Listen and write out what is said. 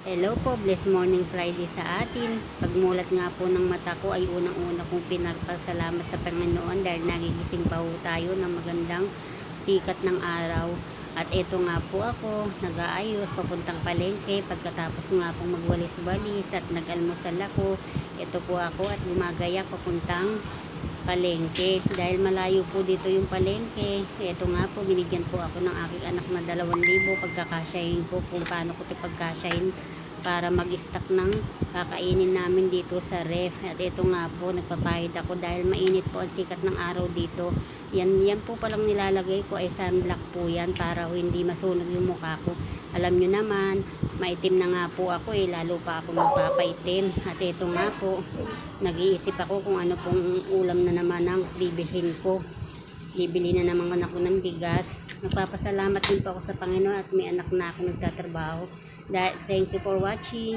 Hello po, blessed morning Friday sa atin. Pagmulat nga po ng mata ko ay unang-una kong pinagpasalamat sa Panginoon dahil nagigising pa po tayo ng magandang sikat ng araw. At ito nga po ako, nag-aayos, papuntang palengke. Pagkatapos ko nga pong magwalis-walis at nag-almusal ako, ito po ako at gumagayak papuntang palengke. Dahil malayo po dito yung palengke, ito nga po, binigyan po ako ng aking anak na 2,000 pagkakasyahin ko kung paano ko ito pagkasyahin para mag-stock ng kakainin namin dito sa ref. At ito nga po, nagpapahid ako dahil mainit po ang sikat ng araw dito. Yan po palang nilalagay ko ay sunblock po yan para hindi masunog yung mukha ko. Alam nyo naman, maitim na nga po ako lalo pa ako magpapaitim. At ito nga po, nag-iisip ako kung ano pong ulam na naman ang bibilhin ko. Bibili na naman ako ng bigas. Nagpapasalamat din po ako sa Panginoon at may anak na ako nagtatrabaho. Thank you for watching.